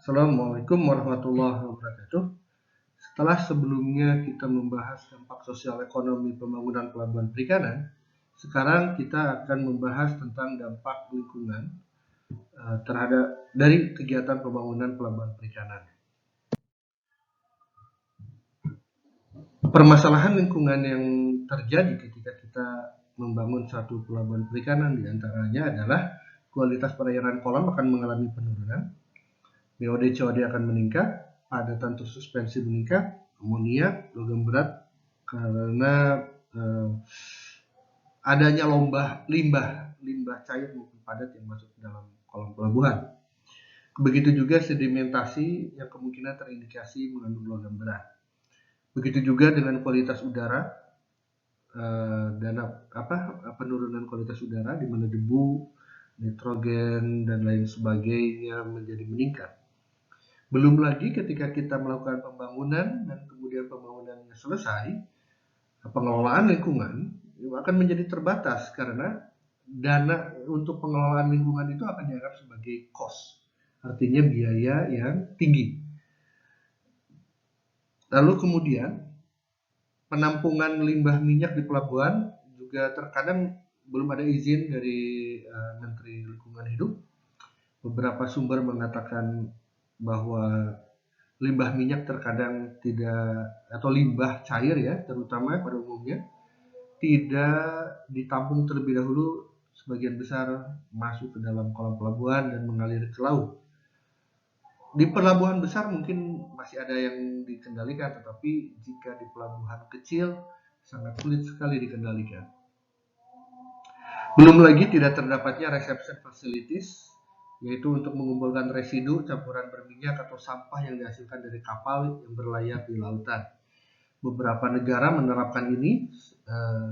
Assalamualaikum warahmatullahi wabarakatuh. Setelah sebelumnya kita membahas dampak sosial ekonomi pembangunan pelabuhan perikanan, sekarang kita akan membahas tentang dampak lingkungan terhadap dari kegiatan pembangunan pelabuhan perikanan. Permasalahan lingkungan yang terjadi ketika kita membangun satu pelabuhan perikanan diantaranya adalah kualitas perairan kolam akan mengalami penurunan, BOD COD akan meningkat, padatan tersuspensi meningkat, amonia, logam berat karena adanya limbah cair maupun padat yang masuk ke dalam kolam pelabuhan. Begitu juga sedimentasi yang kemungkinan terindikasi mengandung logam berat. Begitu juga dengan kualitas udara, penurunan kualitas udara di mana debu, nitrogen dan lain sebagainya menjadi meningkat. Belum lagi ketika kita melakukan pembangunan dan kemudian pembangunannya selesai, pengelolaan lingkungan akan menjadi terbatas karena dana untuk pengelolaan lingkungan itu akan dianggap sebagai cost, artinya biaya yang tinggi. Lalu kemudian penampungan limbah minyak di pelabuhan juga terkadang belum ada izin dari Menteri Lingkungan Hidup. Beberapa sumber mengatakan bahwa limbah minyak terkadang tidak, atau limbah cair ya terutama pada umumnya, tidak ditampung terlebih dahulu, sebagian besar masuk ke dalam kolam pelabuhan dan mengalir ke laut. Di pelabuhan besar mungkin masih ada yang dikendalikan, tetapi jika di pelabuhan kecil sangat sulit sekali dikendalikan. Belum lagi tidak terdapatnya reception facilities, yaitu untuk mengumpulkan residu campuran berminyak atau sampah yang dihasilkan dari kapal yang berlayar di lautan. Beberapa negara menerapkan ini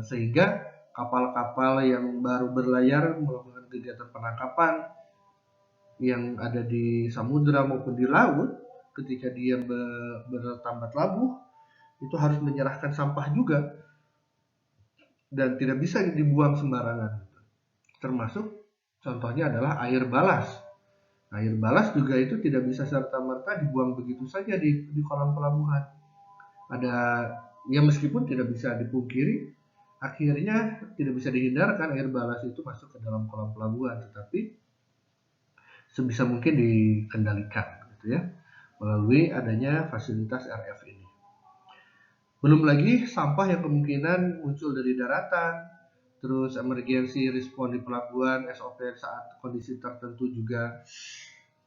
sehingga kapal-kapal yang baru berlayar melakukan kegiatan penangkapan yang ada di samudera maupun di laut, ketika dia bertambat labuh itu harus menyerahkan sampah juga dan tidak bisa dibuang sembarangan. Termasuk contohnya adalah air balas. Air balas juga itu tidak bisa serta-merta dibuang begitu saja di kolam pelabuhan. Ada ya, meskipun tidak bisa dipungkiri, akhirnya tidak bisa dihindarkan air balas itu masuk ke dalam kolam pelabuhan, tetapi sebisa mungkin dikendalikan gitu ya, melalui adanya fasilitas RF ini. Belum lagi sampah yang kemungkinan muncul dari daratan, terus emergency respon di pelabuhan, SOP saat kondisi tertentu juga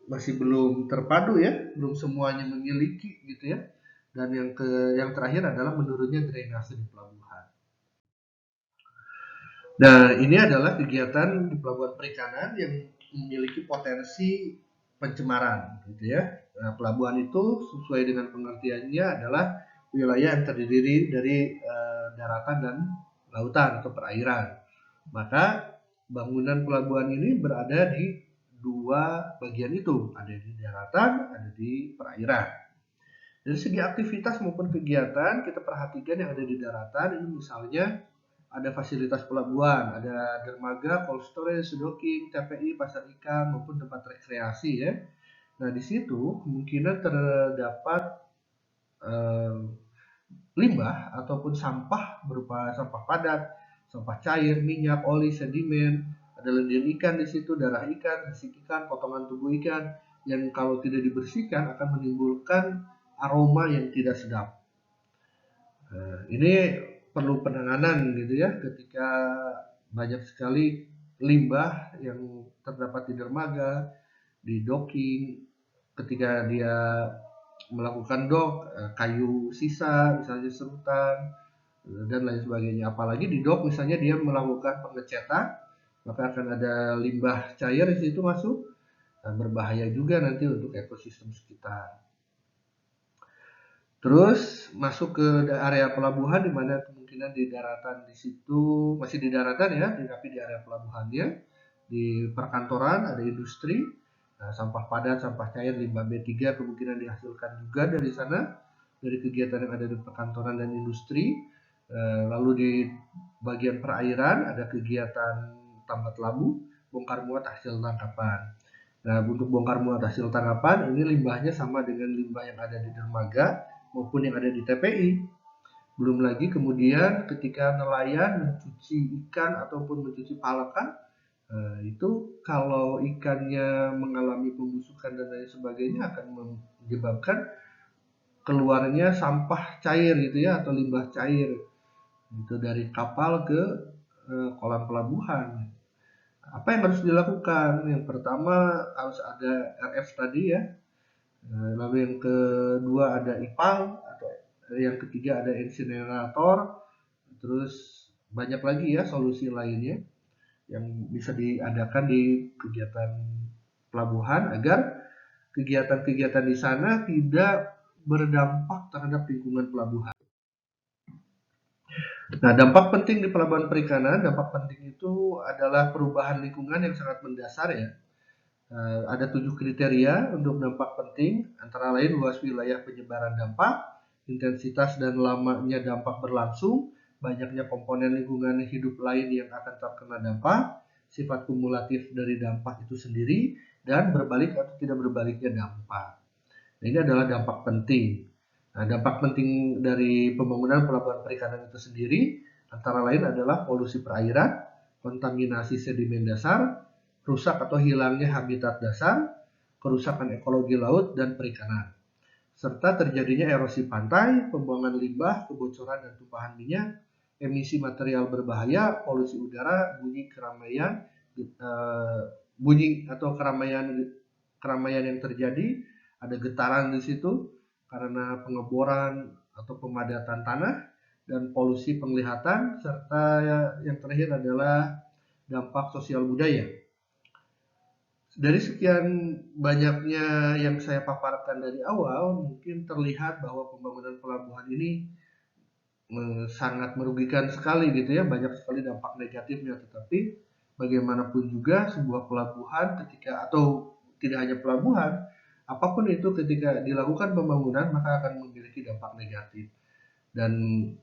masih belum terpadu ya, belum semuanya memiliki gitu ya. Dan yang terakhir adalah menurunnya drainase di pelabuhan. Nah, ini adalah kegiatan di pelabuhan perikanan yang memiliki potensi pencemaran, gitu ya. Nah, pelabuhan itu sesuai dengan pengertiannya adalah wilayah yang terdiri dari daratan dan lautan atau perairan. Maka bangunan pelabuhan ini berada di dua bagian itu, ada di daratan, ada di perairan. Dari segi aktivitas maupun kegiatan, kita perhatikan yang ada di daratan ini misalnya ada fasilitas pelabuhan, ada dermaga, cold storage, docking, TPI, pasar ikan maupun tempat rekreasi ya. Nah, di situ kemungkinan terdapat limbah ataupun sampah berupa sampah padat, sampah cair, minyak, oli, sedimen, ada lendir ikan di situ, darah ikan, sisik ikan, potongan tubuh ikan yang kalau tidak dibersihkan akan menimbulkan aroma yang tidak sedap. Ini perlu penanganan gitu ya, ketika banyak sekali limbah yang terdapat di dermaga, di docking, ketika dia melakukan dock, kayu sisa misalnya serutan dan lain sebagainya. Apalagi di dock misalnya dia melakukan pengecetan, maka akan ada limbah cair di situ masuk dan berbahaya juga nanti untuk ekosistem sekitar. Terus masuk ke area pelabuhan di mana kemungkinan di daratan di situ masih di daratan ya, tapi di area pelabuhannya, di perkantoran ada industri, sampah padat, sampah cair, limbah B3 kemungkinan dihasilkan juga dari sana, dari kegiatan yang ada di perkantoran dan industri. Lalu di bagian perairan ada kegiatan tambat labu, bongkar muat hasil tangkapan. Nah, untuk bongkar muat hasil tangkapan, ini limbahnya sama dengan limbah yang ada di dermaga maupun yang ada di TPI. Belum lagi kemudian ketika nelayan mencuci ikan ataupun mencuci palakan, itu kalau ikannya mengalami pembusukan dan lain sebagainya akan menyebabkan keluarnya sampah cair gitu ya, atau limbah cair itu dari kapal ke kolam pelabuhan. Apa yang harus dilakukan? Yang pertama harus ada RF tadi ya, lalu yang kedua ada IPAL, atau yang ketiga ada insinerator, terus banyak lagi ya solusi lainnya yang bisa diadakan di kegiatan pelabuhan agar kegiatan-kegiatan di sana tidak berdampak terhadap lingkungan pelabuhan. Nah, dampak penting di pelabuhan perikanan, dampak penting itu adalah perubahan lingkungan yang sangat mendasar ya. Ada 7 kriteria untuk dampak penting, antara lain luas wilayah penyebaran dampak, intensitas dan lamanya dampak berlangsung, banyaknya komponen lingkungan hidup lain yang akan terkena dampak, sifat kumulatif dari dampak itu sendiri, dan berbalik atau tidak berbaliknya dampak. Nah, ini adalah dampak penting. Nah, dampak penting dari pembangunan pelabuhan perikanan itu sendiri antara lain adalah polusi perairan, kontaminasi sedimen dasar, rusak atau hilangnya habitat dasar, kerusakan ekologi laut dan perikanan, serta terjadinya erosi pantai, pembuangan limbah, kebocoran dan tumpahan minyak, emisi material berbahaya, polusi udara, bunyi atau keramaian yang terjadi, ada getaran di situ karena pengeboran atau pemadatan tanah, dan polusi penglihatan, serta yang terakhir adalah dampak sosial budaya. Dari sekian banyaknya yang saya paparkan dari awal, mungkin terlihat bahwa pembangunan pelabuhan ini sangat merugikan sekali gitu ya, banyak sekali dampak negatifnya. Tetapi bagaimanapun juga sebuah pelabuhan ketika, atau tidak hanya pelabuhan, apapun itu ketika dilakukan pembangunan maka akan memiliki dampak negatif. Dan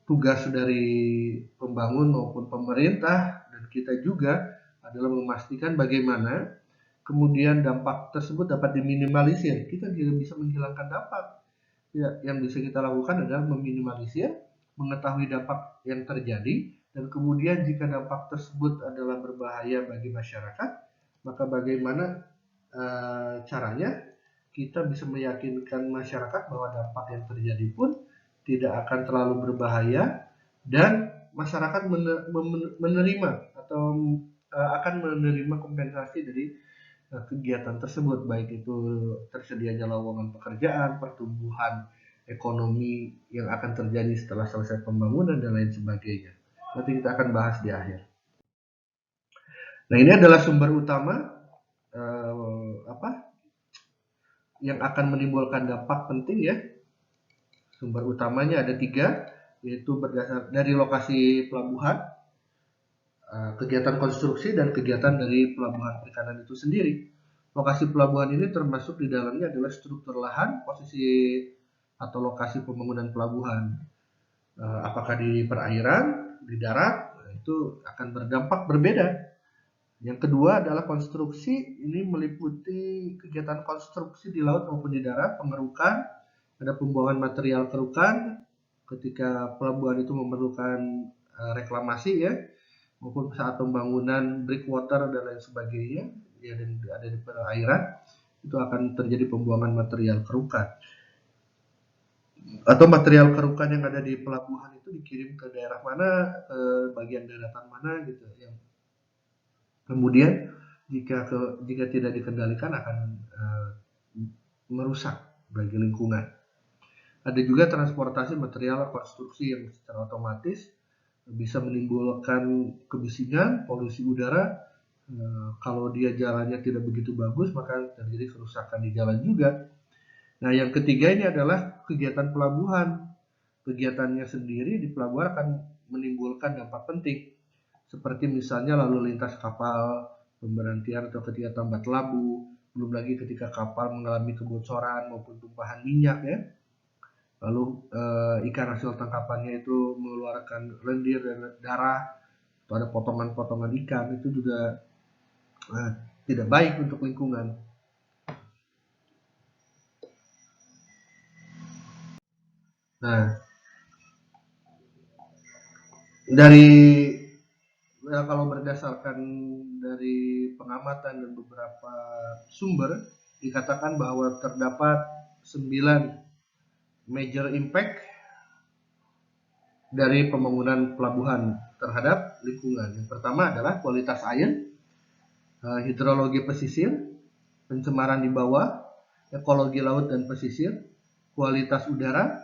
tugas dari pembangun maupun pemerintah dan kita juga adalah memastikan bagaimana kemudian dampak tersebut dapat diminimalisir. Kita tidak bisa menghilangkan dampak. Ya, yang bisa kita lakukan adalah meminimalisir, mengetahui dampak yang terjadi, dan kemudian jika dampak tersebut adalah berbahaya bagi masyarakat, maka bagaimana caranya kita bisa meyakinkan masyarakat bahwa dampak yang terjadi pun tidak akan terlalu berbahaya, dan masyarakat menerima atau akan menerima kompensasi dari kegiatan tersebut, baik itu tersedianya lowongan pekerjaan, pertumbuhan ekonomi yang akan terjadi setelah selesai pembangunan dan lain sebagainya. Nanti kita akan bahas di akhir. Nah, ini adalah sumber utama yang akan menimbulkan dampak penting ya. Sumber utamanya ada 3, yaitu berdasar dari lokasi pelabuhan, kegiatan konstruksi, dan kegiatan dari pelabuhan perikanan itu sendiri. Lokasi pelabuhan ini termasuk di dalamnya adalah struktur lahan, posisi atau lokasi pembangunan pelabuhan. Apakah di perairan, di darat, itu akan berdampak berbeda. Yang kedua adalah konstruksi, ini meliputi kegiatan konstruksi di laut maupun di darat, pengerukan, ada pembuangan material kerukan ketika pelabuhan itu memerlukan reklamasi ya, maupun saat pembangunan breakwater dan lain sebagainya ya, dan ada di perairan itu akan terjadi pembuangan material kerukan, atau material kerukan yang ada di pelabuhan itu dikirim ke daerah mana, ke bagian daratan mana gitu, yang kemudian jika tidak dikendalikan akan merusak bagi lingkungan. Ada juga transportasi material konstruksi yang secara otomatis bisa menimbulkan kebisingan, polusi udara. Kalau dia jalannya tidak begitu bagus, maka terjadi kerusakan di jalan juga. Nah, yang ketiga ini adalah kegiatan pelabuhan. Kegiatannya sendiri di pelabuhan akan menimbulkan dampak penting, seperti misalnya lalu lintas kapal, pemberhentian atau ketika tambat labu, belum lagi ketika kapal mengalami kebocoran maupun tumpahan minyak ya. Lalu ikan hasil tangkapannya itu mengeluarkan lendir dan darah, atau ada potongan-potongan ikan, itu juga tidak baik untuk lingkungan. Nah, dari kalau berdasarkan dari pengamatan dan beberapa sumber dikatakan bahwa terdapat 9 major impact dari pembangunan pelabuhan terhadap lingkungan. Yang pertama adalah kualitas air, hidrologi pesisir, pencemaran di bawah, ekologi laut dan pesisir, kualitas udara,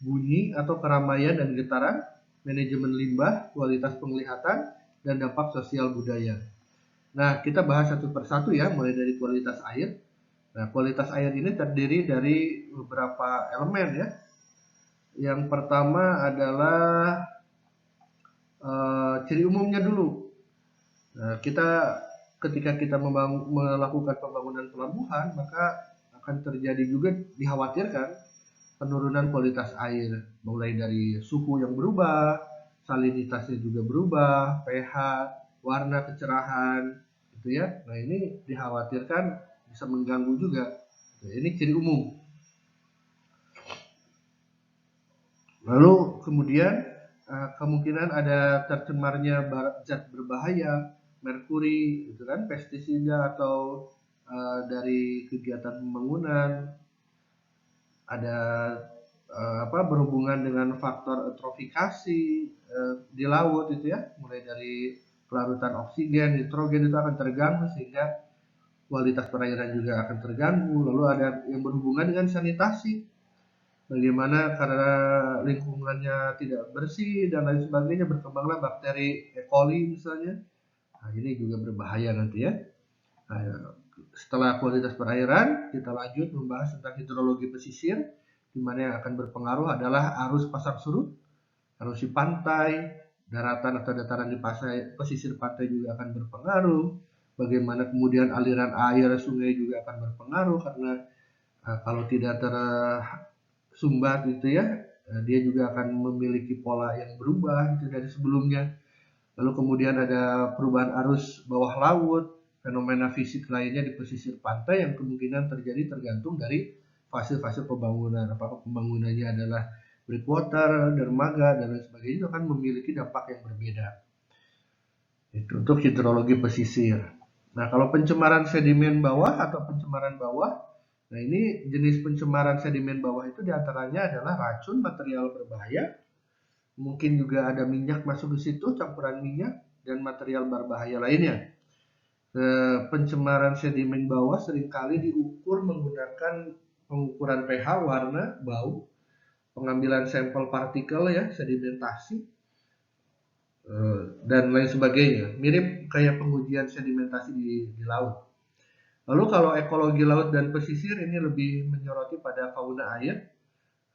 bunyi atau keramaian dan getaran, manajemen limbah, kualitas penglihatan, dan dampak sosial budaya. Nah, kita bahas satu persatu ya, mulai dari kualitas air. Nah, kualitas air ini terdiri dari beberapa elemen ya. Yang pertama adalah ciri umumnya dulu. Nah, ketika kita melakukan pembangunan pelabuhan, maka akan terjadi juga dikhawatirkan penurunan kualitas air, mulai dari suhu yang berubah, salinitasnya juga berubah, pH, warna kecerahan, gitu ya. Nah, ini dikhawatirkan bisa mengganggu juga. Nah, ini ciri umum. Lalu kemudian kemungkinan ada tercemarnya zat berbahaya, merkuri, gitu kan, pestisida atau dari kegiatan pembangunan, ada berhubungan dengan faktor eutrofikasi di laut itu ya, mulai dari pelarutan oksigen, nitrogen itu akan terganggu sehingga kualitas perairan juga akan terganggu. Lalu ada yang berhubungan dengan sanitasi, bagaimana karena lingkungannya tidak bersih dan lain sebagainya berkembanglah bakteri E. coli misalnya. Nah, ini juga berbahaya nanti ya. Nah, setelah kualitas perairan, kita lanjut membahas tentang hidrologi pesisir, di mana yang akan berpengaruh adalah arus pasang surut, erosi pantai, daratan atau dataran di pesisir pantai juga akan berpengaruh. Bagaimana kemudian aliran air sungai juga akan berpengaruh karena kalau tidak tersumbat gitu ya, dia juga akan memiliki pola yang berubah gitu dari sebelumnya. Lalu kemudian ada perubahan arus bawah laut, fenomena fisik lainnya di pesisir pantai yang kemungkinan terjadi tergantung dari fase-fase pembangunan. Apakah pembangunannya adalah breakwater, dermaga, dan lain sebagainya, itu akan memiliki dampak yang berbeda. Itu untuk hidrologi pesisir. Nah, kalau pencemaran sedimen bawah atau pencemaran bawah, nah ini jenis pencemaran sedimen bawah itu diantaranya adalah racun, material berbahaya, mungkin juga ada minyak masuk ke situ, campuran minyak, dan material berbahaya lainnya. Pencemaran sedimen bawah seringkali diukur menggunakan pengukuran pH, warna, bau, pengambilan sampel partikel ya, sedimentasi, dan lain sebagainya. Mirip kayak pengujian sedimentasi di laut. Lalu kalau ekologi laut dan pesisir ini lebih menyoroti pada fauna air,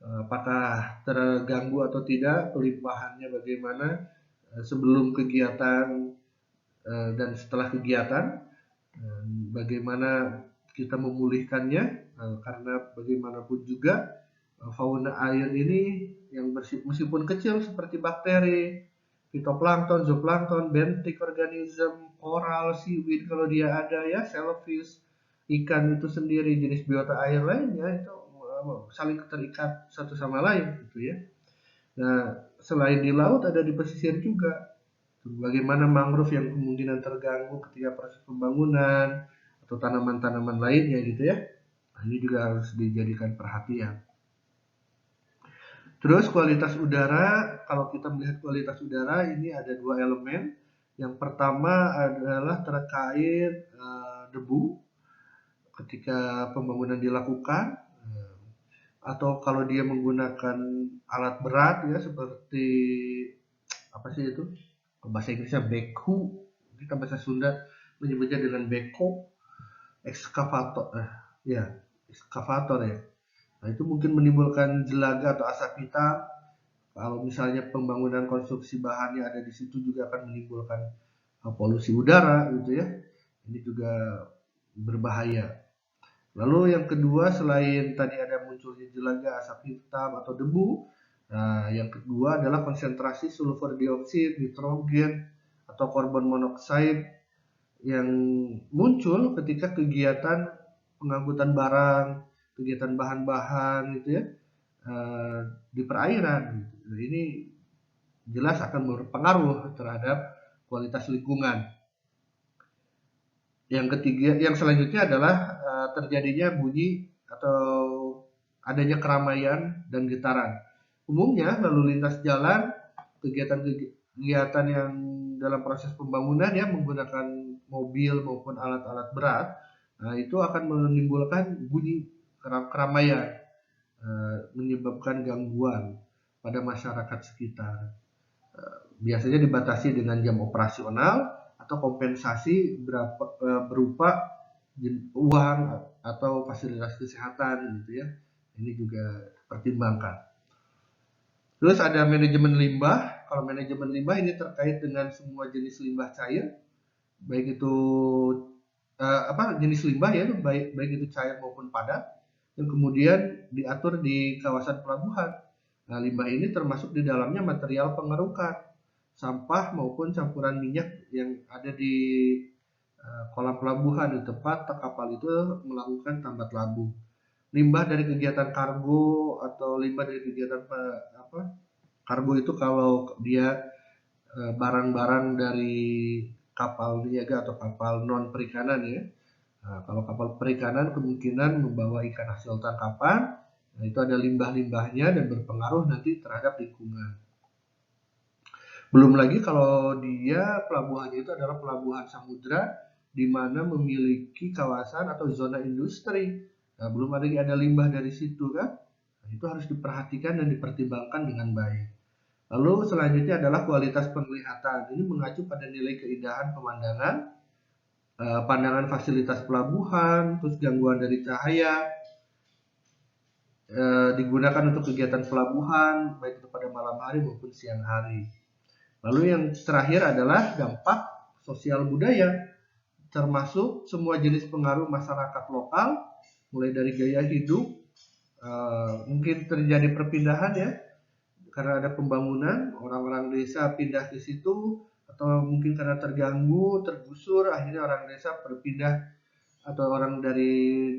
apakah terganggu atau tidak, pelimpahannya bagaimana sebelum kegiatan dan setelah kegiatan, bagaimana kita memulihkannya, karena bagaimanapun juga fauna air ini yang meskipun kecil seperti bakteri, fitoplankton, zooplankton, benthic organism, coral, seaweed kalau dia ada ya, shellfish, ikan itu sendiri, jenis biota air lainnya itu saling terikat satu sama lain gitu ya. Nah, selain di laut ada di pesisir juga. Bagaimana mangrove yang kemungkinan terganggu ketika proses pembangunan atau tanaman-tanaman lainnya gitu ya. Nah, ini juga harus dijadikan perhatian. Terus kualitas udara, kalau kita melihat kualitas udara ini ada dua elemen. Yang pertama adalah terkait debu ketika pembangunan dilakukan, atau kalau dia menggunakan alat berat ya seperti apa sih itu, bahasa Inggrisnya backhoe, kita bahasa Sunda menyebutnya dengan backhoe, ekskavator, ya ekskavator ya. Nah, itu mungkin menimbulkan jelaga atau asap hitam. Kalau misalnya pembangunan konstruksi bahannya ada di situ juga akan menimbulkan polusi udara gitu ya. Ini juga berbahaya. Lalu yang kedua, selain tadi ada munculnya jelaga, asap hitam atau debu, nah yang kedua adalah konsentrasi sulfur dioksida, nitrogen atau karbon monoksida yang muncul ketika kegiatan pengangkutan barang, kegiatan bahan-bahan gitu ya, di perairan. Gitu. Ini jelas akan berpengaruh terhadap kualitas lingkungan. Yang selanjutnya adalah terjadinya bunyi atau adanya keramaian dan getaran. Umumnya lalu lintas jalan, kegiatan yang dalam proses pembangunan ya menggunakan mobil maupun alat-alat berat, nah itu akan menimbulkan bunyi keramaian, menyebabkan gangguan pada masyarakat sekitar. Biasanya dibatasi dengan jam operasional atau kompensasi berupa uang atau fasilitas kesehatan gitu ya. Ini juga pertimbangkan. Terus ada manajemen limbah. Kalau manajemen limbah ini terkait dengan semua jenis limbah cair, baik itu jenis limbah ya, baik itu cair maupun padat, yang kemudian diatur di kawasan pelabuhan. Nah, limbah ini termasuk di dalamnya material pengerukan, sampah maupun campuran minyak yang ada di kolam pelabuhan di tempat kapal itu melakukan tambat labu. Limbah dari kegiatan kargo atau limbah dari kegiatan kargo itu kalau dia barang-barang dari kapal niaga atau kapal non perikanan ya. Nah, kalau kapal perikanan kemungkinan membawa ikan hasil tangkapan, nah itu ada limbah-limbahnya dan berpengaruh nanti terhadap lingkungan. Belum lagi kalau dia pelabuhannya itu adalah pelabuhan samudra di mana memiliki kawasan atau zona industri. Nah, belum ada limbah dari situ kan? Nah, itu harus diperhatikan dan dipertimbangkan dengan baik. Lalu selanjutnya adalah kualitas penglihatan. Ini mengacu pada nilai keindahan pemandangan, pandangan fasilitas pelabuhan, terus gangguan dari cahaya, digunakan untuk kegiatan pelabuhan, baik itu pada malam hari maupun siang hari. Lalu yang terakhir adalah dampak sosial budaya, termasuk semua jenis pengaruh masyarakat lokal, mulai dari gaya hidup, mungkin terjadi perpindahan ya, karena ada pembangunan, orang-orang desa pindah ke situ, atau mungkin karena terganggu, tergusur, akhirnya orang desa berpindah atau orang dari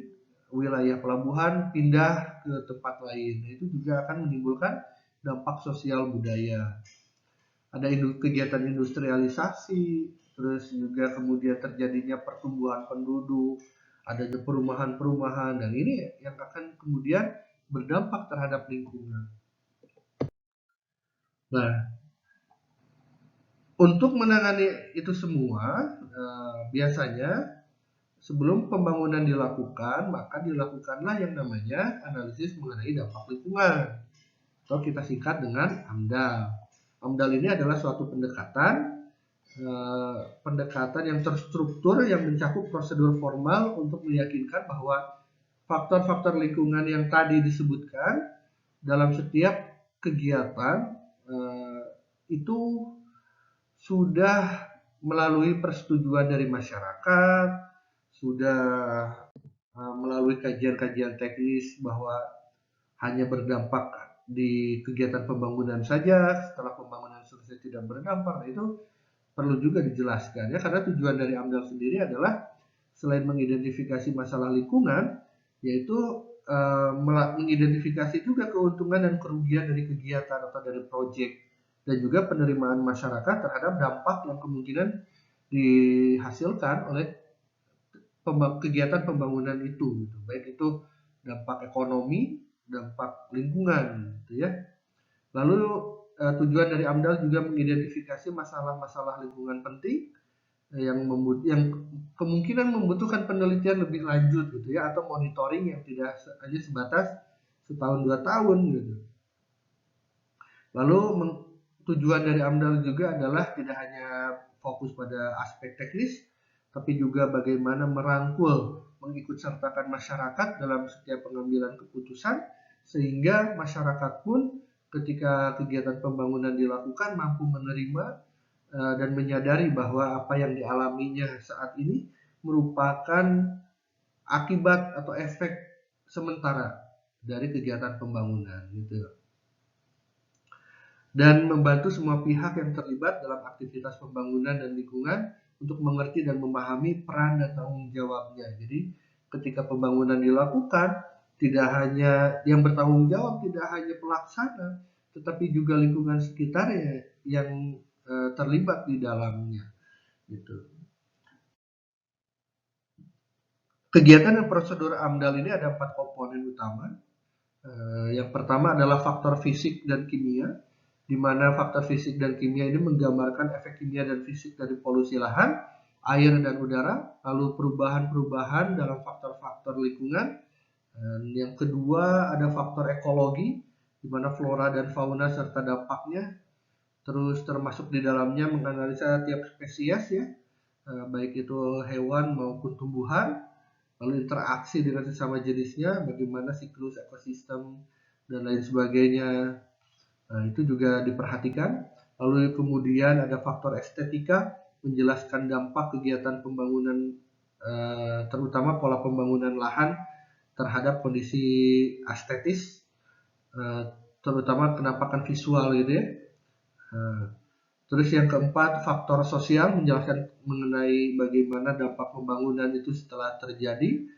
wilayah pelabuhan pindah ke tempat lain. Itu juga akan menimbulkan dampak sosial budaya. Ada kegiatan industrialisasi, terus juga kemudian terjadinya pertumbuhan penduduk, adanya perumahan-perumahan, dan ini yang akan kemudian berdampak terhadap lingkungan. Nah, untuk menangani itu semua, biasanya sebelum pembangunan dilakukan, maka dilakukanlah yang namanya analisis mengenai dampak lingkungan, atau kita singkat dengan AMDAL. AMDAL ini adalah suatu pendekatan yang terstruktur yang mencakup prosedur formal untuk meyakinkan bahwa faktor-faktor lingkungan yang tadi disebutkan dalam setiap kegiatan itu sudah melalui persetujuan dari masyarakat, sudah melalui kajian-kajian teknis bahwa hanya berdampak di kegiatan pembangunan saja, setelah pembangunan selesai tidak berdampak. Nah, itu perlu juga dijelaskan ya, karena tujuan dari AMDAL sendiri adalah selain mengidentifikasi masalah lingkungan, yaitu mengidentifikasi juga keuntungan dan kerugian dari kegiatan atau dari proyek, dan juga penerimaan masyarakat terhadap dampak yang kemungkinan dihasilkan oleh kegiatan pembangunan itu, gitu. Baik itu dampak ekonomi, dampak lingkungan, gitu ya. Lalu tujuan dari AMDAL juga mengidentifikasi masalah-masalah lingkungan penting yang kemungkinan membutuhkan penelitian lebih lanjut, gitu ya, atau monitoring yang tidak hanya sebatas setahun 2 tahun, gitu. Lalu tujuan dari AMDAL juga adalah tidak hanya fokus pada aspek teknis, tapi juga bagaimana merangkul, mengikutsertakan masyarakat dalam setiap pengambilan keputusan, sehingga masyarakat pun ketika kegiatan pembangunan dilakukan mampu menerima dan menyadari bahwa apa yang dialaminya saat ini merupakan akibat atau efek sementara dari kegiatan pembangunan, gitu. Dan membantu semua pihak yang terlibat dalam aktivitas pembangunan dan lingkungan untuk mengerti dan memahami peran dan tanggung jawabnya. Jadi ketika pembangunan dilakukan, tidak hanya yang bertanggung jawab, tidak hanya pelaksana, tetapi juga lingkungan sekitar yang terlibat di dalamnya. Gitu. Kegiatan dan prosedur AMDAL ini ada 4 komponen utama. Yang pertama adalah faktor fisik dan kimia, di mana faktor fisik dan kimia ini menggambarkan efek kimia dan fisik dari polusi lahan, air dan udara, lalu perubahan-perubahan dalam faktor-faktor lingkungan. Dan yang kedua ada faktor ekologi, di mana flora dan fauna serta dampaknya, terus termasuk di dalamnya menganalisa tiap spesies ya, baik itu hewan maupun tumbuhan, lalu interaksi dengan sesama jenisnya, bagaimana siklus ekosistem dan lain sebagainya. Nah, itu juga diperhatikan. Lalu kemudian ada faktor estetika, menjelaskan dampak kegiatan pembangunan, terutama pola pembangunan lahan terhadap kondisi estetis, terutama penampakan visual gitu ya. Terus yang keempat, faktor sosial, menjelaskan mengenai bagaimana dampak pembangunan itu setelah terjadi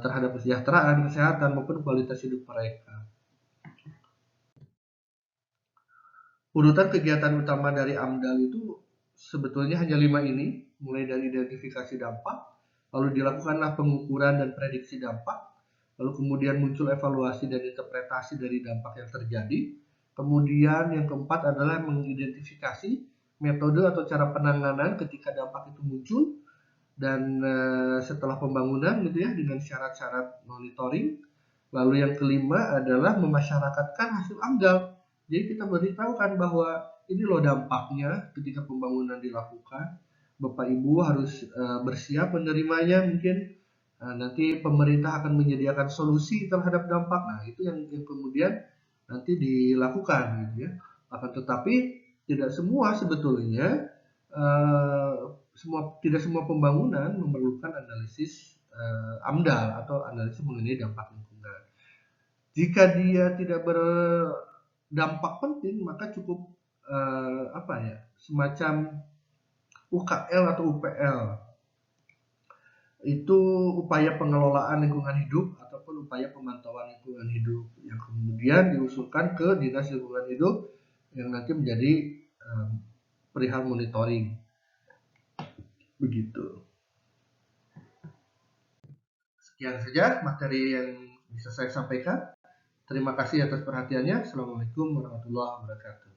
terhadap kesejahteraan, kesehatan, maupun kualitas hidup mereka. Urutan kegiatan utama dari AMDAL itu sebetulnya hanya 5 ini, mulai dari identifikasi dampak, lalu dilakukanlah pengukuran dan prediksi dampak, lalu kemudian muncul evaluasi dan interpretasi dari dampak yang terjadi. Kemudian yang keempat adalah mengidentifikasi metode atau cara penanganan ketika dampak itu muncul, dan setelah pembangunan gitu ya, dengan syarat-syarat monitoring. Lalu yang kelima adalah memasyarakatkan hasil AMDAL. Jadi kita beritahukan bahwa ini loh dampaknya ketika pembangunan dilakukan. Bapak Ibu harus bersiap menerimanya mungkin. Nanti pemerintah akan menyediakan solusi terhadap dampak. Nah, itu yang kemudian nanti dilakukan gitu ya. Akan tetapi tidak semua sebetulnya tidak semua pembangunan memerlukan analisis AMDAL atau analisis mengenai dampak lingkungan. Jika dia tidak berdampak penting, maka cukup semacam UKL atau UPL. Itu upaya pengelolaan lingkungan hidup ataupun upaya pemantauan lingkungan hidup yang kemudian diusulkan ke Dinas Lingkungan Hidup yang nanti menjadi perihal monitoring. Begitu. Sekian saja materi yang bisa saya sampaikan. Terima kasih atas perhatiannya. Assalamualaikum warahmatullahi wabarakatuh.